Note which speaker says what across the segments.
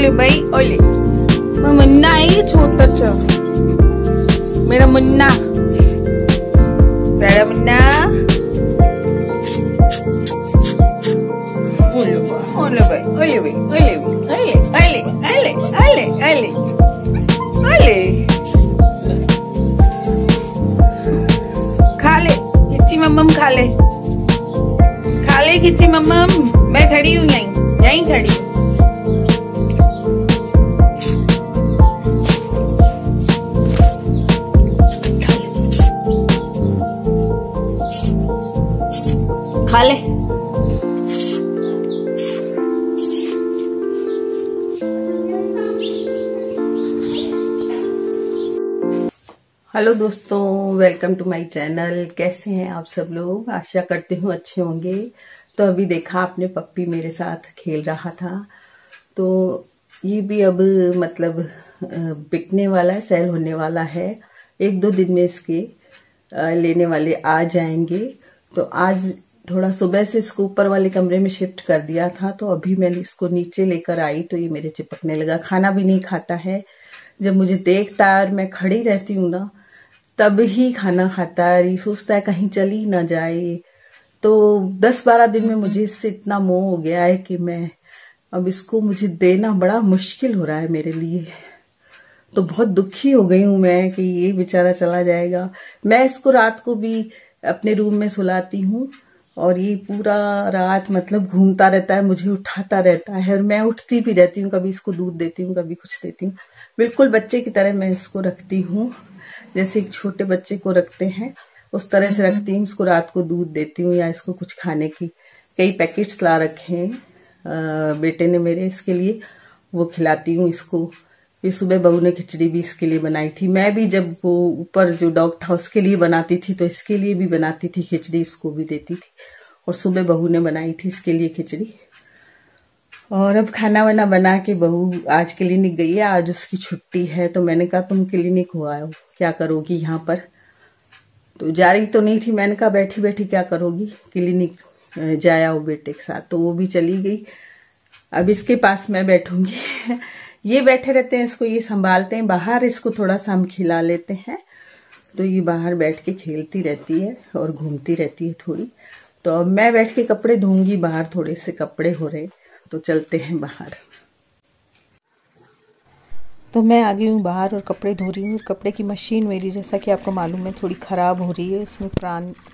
Speaker 1: ओले भाई ओले। मैं मुन्ना है छोटा सा, मेरा मुन्ना, प्यारा मुन्ना। ओले भाई ओले भाई ओले भाई ओले ओले ओले ओले ओले। खा ले किच्ची मम्मम, खा ले किच्ची मम्मम। मैं खड़ी हूँ यहीं खड़ी हूँ। खा ले। हेलो दोस्तों, वेलकम टू माय चैनल। कैसे हैं आप सब लोग? आशा करती हूँ अच्छे होंगे। तो अभी देखा आपने, पप्पी मेरे साथ खेल रहा था। तो ये भी अब मतलब बिकने वाला है, सेल होने वाला है। 1-2 दिन में इसके लेने वाले आ जाएंगे। तो आज थोड़ा सुबह से इसको ऊपर वाले कमरे में शिफ्ट कर दिया था। तो अभी मैंने इसको नीचे लेकर आई तो ये मेरे चिपकने लगा। खाना भी नहीं खाता है। जब मुझे देखता है और मैं खड़ी रहती हूँ ना, तब ही खाना खाता है। ये सोचता है कहीं चली ना जाए। तो 10-12 दिन में मुझे इससे इतना मोह हो गया है कि मैं अब इसको मुझे देना बड़ा मुश्किल हो रहा है मेरे लिए। तो बहुत दुखी हो गई हूं मैं कि ये बेचारा चला जाएगा। मैं इसको रात को भी अपने रूम में सुलाती हूँ और ये पूरा रात मतलब घूमता रहता है, मुझे उठाता रहता है और मैं उठती भी रहती हूँ। कभी इसको दूध देती हूँ, कभी कुछ देती हूँ। बिल्कुल बच्चे की तरह मैं इसको रखती हूँ, जैसे एक छोटे बच्चे को रखते हैं उस तरह से रखती हूँ। इसको रात को दूध देती हूँ या इसको कुछ खाने की कई पैकेट्स ला रखे हैं बेटे ने मेरे इसके लिए, वो खिलाती हूँ इसको। फिर सुबह बहू ने खिचड़ी भी इसके लिए बनाई थी। मैं भी जब वो ऊपर जो डॉग था उसके लिए बनाती थी तो इसके लिए भी बनाती थी खिचड़ी, इसको भी देती थी। और सुबह बहू ने बनाई थी इसके लिए खिचड़ी। और अब खाना वाना बना के बहू आज क्लिनिक गई है। आज उसकी छुट्टी है। तो मैंने कहा तुम क्लिनिक हो आओ, क्या करोगी यहाँ पर? तो जा रही तो नहीं थी। मैंने कहा बैठी बैठी क्या करोगी, क्लिनिक जाया हो बेटे के साथ। तो वो भी चली गई। अब इसके पास मैं बैठूंगी। ये बैठे रहते हैं, इसको ये संभालते हैं। बाहर इसको थोड़ा सा हम खिला लेते हैं तो ये बाहर बैठ के खेलती रहती है और घूमती रहती है थोड़ी। तो अब मैं बैठ के कपड़े धोऊंगी। बाहर थोड़े से कपड़े हो रहे, तो चलते हैं बाहर। तो मैं आ गई हूँ बाहर और कपड़े धो रही हूँ। कपड़े की मशीन मेरी, जैसा कि आपको मालूम है, थोड़ी ख़राब हो रही है। उसमें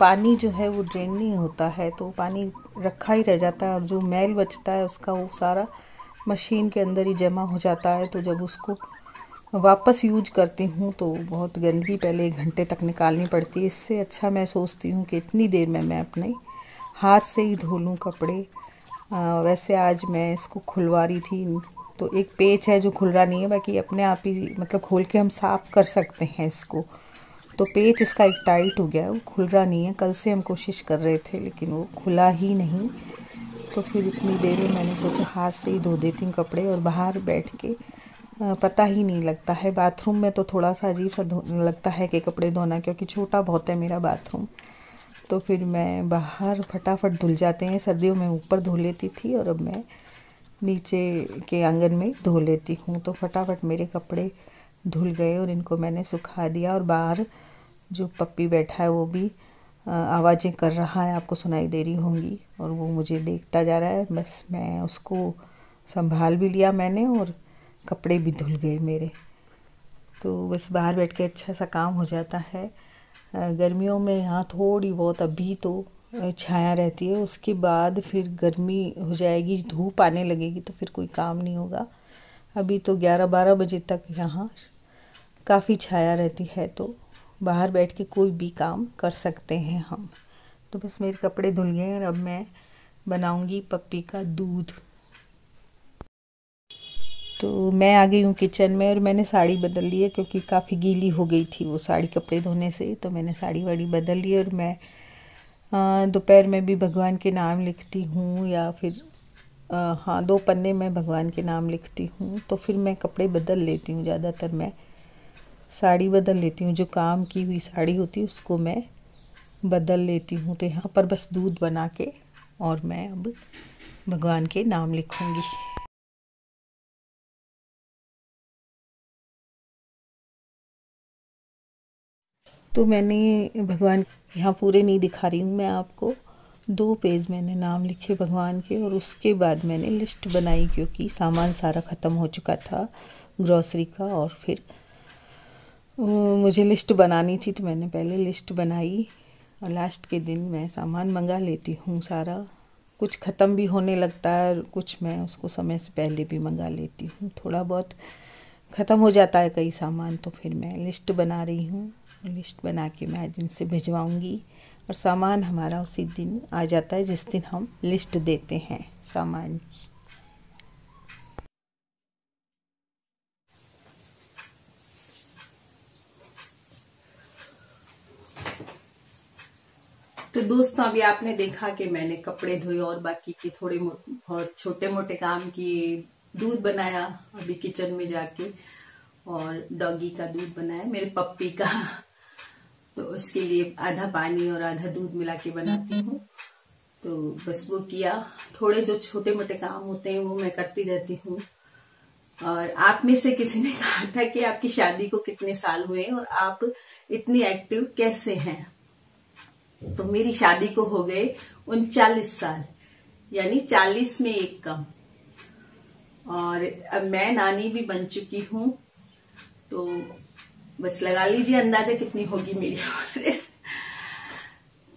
Speaker 1: पानी जो है वो ड्रेन नहीं होता है, तो पानी रखा ही रह जाता है और जो मैल बचता है उसका वो सारा मशीन के अंदर ही जमा हो जाता है। तो जब उसको वापस यूज करती हूँ तो बहुत गंदगी पहले 1 घंटे तक निकालनी पड़ती है। इससे अच्छा मैं सोचती हूँ कि इतनी देर में मैं अपने हाथ से ही धो लूँ कपड़े। वैसे आज मैं इसको खुलवा रही थी तो एक पेच है जो खुल रहा नहीं है, बाकी अपने आप ही मतलब खोल के हम साफ़ कर सकते हैं इसको। तो पेच इसका एक टाइट हो गया है, वो खुल रहा नहीं है। कल से हम कोशिश कर रहे थे लेकिन वो खुला ही नहीं। तो फिर इतनी देर में मैंने सोचा हाथ से ही धो देती हूँ कपड़े। और बाहर बैठ के पता ही नहीं लगता है। बाथरूम में तो थोड़ा सा अजीब सा लगता है कि कपड़े धोना, क्योंकि छोटा बहुत है मेरा बाथरूम। तो फिर मैं बाहर फटाफट धुल जाते हैं। सर्दियों में ऊपर धो लेती थी और अब मैं नीचे के आंगन में धो लेती हूँ। तो फटाफट मेरे कपड़े धुल गए और इनको मैंने सुखा दिया। और बाहर जो पप्पी बैठा है वो भी आवाज़ें कर रहा है, आपको सुनाई दे रही होंगी। और वो मुझे देखता जा रहा है। बस मैं उसको संभाल भी लिया मैंने और कपड़े भी धुल गए मेरे। तो बस बाहर बैठ के अच्छा सा काम हो जाता है। गर्मियों में यहाँ थोड़ी बहुत अभी तो छाया रहती है, उसके बाद फिर गर्मी हो जाएगी, धूप आने लगेगी तो फिर कोई काम नहीं होगा। अभी तो 11-12 बजे तक यहाँ काफ़ी छाया रहती है, तो बाहर बैठ के कोई भी काम कर सकते हैं हम। तो बस मेरे कपड़े धुल गए और अब मैं बनाऊंगी पप्पी का दूध। तो मैं आ गई हूँ किचन में और मैंने साड़ी बदल ली है, क्योंकि काफ़ी गीली हो गई थी वो साड़ी कपड़े धोने से। तो मैंने साड़ी वाड़ी बदल ली और मैं दोपहर में भी भगवान के नाम लिखती हूँ, या फिर हाँ 2 पन्ने में भगवान के नाम लिखती हूँ। तो फिर मैं कपड़े बदल लेती हूँ। ज़्यादातर मैं साड़ी बदल लेती हूँ, जो काम की हुई साड़ी होती है उसको मैं बदल लेती हूँ। तो यहाँ पर बस दूध बना के और मैं अब भगवान के नाम लिखूँगी। तो मैंने भगवान, यहाँ पूरे नहीं दिखा रही हूँ मैं आपको, 2 पेज मैंने नाम लिखे भगवान के, और उसके बाद मैंने लिस्ट बनाई क्योंकि सामान सारा ख़त्म हो चुका था ग्रॉसरी का। और फिर मुझे लिस्ट बनानी थी तो मैंने पहले लिस्ट बनाई और लास्ट के दिन मैं सामान मंगा लेती हूँ सारा। कुछ ख़त्म भी होने लगता है और कुछ मैं उसको समय से पहले भी मंगा लेती हूँ। थोड़ा बहुत ख़त्म हो जाता है कई सामान, तो फिर मैं लिस्ट बना रही हूँ। लिस्ट बना के मैं आज इनसे भिजवाऊँगी और सामान हमारा उसी दिन आ जाता है जिस दिन हम लिस्ट देते हैं सामान की। तो दोस्तों अभी आपने देखा कि मैंने कपड़े धोए और बाकी के थोड़े बहुत छोटे मोटे काम किए। दूध बनाया अभी किचन में जाके, और डॉगी का दूध बनाया, मेरे पप्पी का। तो उसके लिए आधा पानी और आधा दूध मिला के बनाती हूँ। तो बस वो किया। थोड़े जो छोटे मोटे काम होते हैं वो मैं करती रहती हूँ। और आप में से किसी ने कहा था कि आपकी शादी को कितने साल हुए और आप इतनी एक्टिव कैसे हैं। तो मेरी शादी को हो गए 39 साल, यानी 40 में एक कम। और अब मैं नानी भी बन चुकी हूँ, तो बस लगा लीजिए अंदाजा कितनी होगी मेरी उम्र।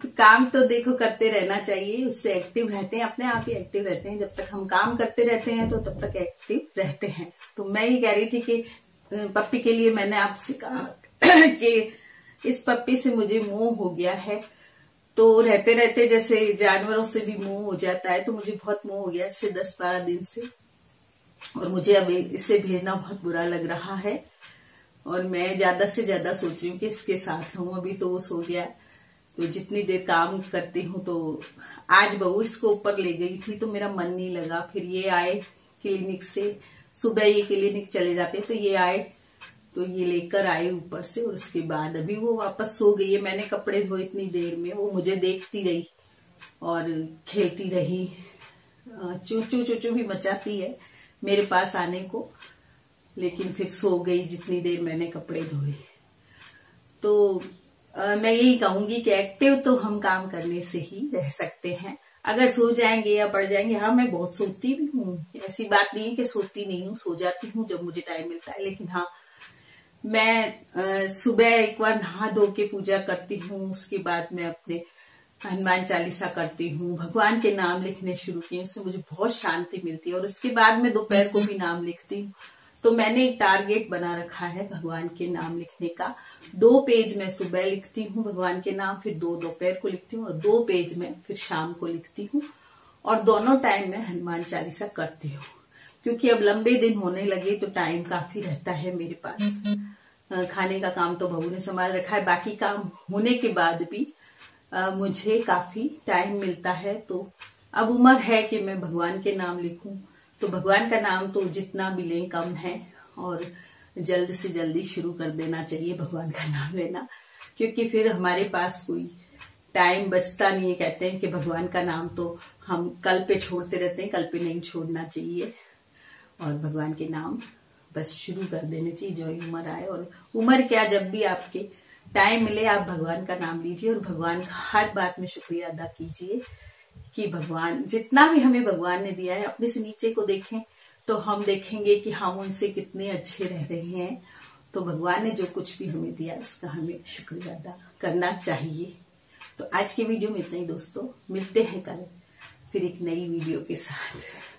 Speaker 1: तो काम तो देखो करते रहना चाहिए, उससे एक्टिव रहते हैं, अपने आप ही एक्टिव रहते हैं। जब तक हम काम करते रहते हैं तो तब तक एक्टिव रहते हैं। तो मैं ये कह रही थी कि पप्पी के लिए मैंने आपसे कहा कि इस पप्पी से मुझे मोह हो गया है। तो रहते रहते जैसे जानवरों से भी मोह हो जाता है, तो मुझे बहुत मोह हो गया इससे 10-12 दिन से। और मुझे अब इसे भेजना बहुत बुरा लग रहा है और मैं ज्यादा से ज्यादा सोच रही हूँ कि इसके साथ रहूं। अभी तो वो सो गया, तो जितनी देर काम करती हूँ। तो आज बहू इसको ऊपर ले गई थी तो मेरा मन नहीं लगा। फिर ये आए क्लिनिक से, सुबह ये क्लिनिक चले जाते, तो ये आए, तो ये लेकर आए ऊपर से। और उसके बाद अभी वो वापस सो गई है। मैंने कपड़े धोए इतनी देर में, वो मुझे देखती रही और खेलती रही, चूचू चूचू भी मचाती है मेरे पास आने को, लेकिन फिर सो गई जितनी देर मैंने कपड़े धोए। तो मैं यही कहूंगी कि एक्टिव तो हम काम करने से ही रह सकते हैं। अगर सो जाएंगे या पड़ जाएंगे, हाँ मैं बहुत सोती भी हूँ, ऐसी बात नहीं है कि सोती नहीं हूँ, सो जाती हूँ जब मुझे टाइम मिलता है। लेकिन हाँ, मैं सुबह एक बार नहा धो के पूजा करती हूँ, उसके बाद मैं अपने हनुमान चालीसा करती हूँ, भगवान के नाम लिखने शुरू किए, उससे मुझे बहुत शांति मिलती है। और उसके बाद मैं दोपहर को भी नाम लिखती हूँ। तो मैंने एक टारगेट बना रखा है भगवान के नाम लिखने का। 2 पेज मैं सुबह लिखती हूँ भगवान के नाम, फिर 2 दोपहर को लिखती हूँ और 2 पेज मैं फिर शाम को लिखती हूँ। और दोनों टाइम मैं हनुमान चालीसा करती हूँ, क्योंकि अब लंबे दिन होने लगे तो टाइम काफी रहता है मेरे पास। खाने का काम तो बहू ने संभाल रखा है, बाकी काम होने के बाद भी मुझे काफी टाइम मिलता है। तो अब उम्र है कि मैं भगवान के नाम लिखूं। तो भगवान का नाम तो जितना भी लें कम है, और जल्द से जल्दी शुरू कर देना चाहिए भगवान का नाम लेना, क्योंकि फिर हमारे पास कोई टाइम बचता नहीं है। कहते हैं कि भगवान का नाम तो हम कल पे छोड़ते रहते हैं, कल पे नहीं छोड़ना चाहिए। और भगवान के नाम बस शुरू कर देने चाहिए जो उम्र आए। और उम्र क्या, जब भी आपके टाइम मिले आप भगवान का नाम लीजिए और भगवान का हर बात में शुक्रिया अदा कीजिए कि भगवान जितना भी हमें भगवान ने दिया है, अपने से नीचे को देखें तो हम देखेंगे कि हम उनसे कितने अच्छे रह रहे हैं। तो भगवान ने जो कुछ भी हमें दिया उसका हमें शुक्रिया अदा करना चाहिए। तो आज की वीडियो में इतना ही दोस्तों, मिलते हैं कल फिर एक नई वीडियो के साथ।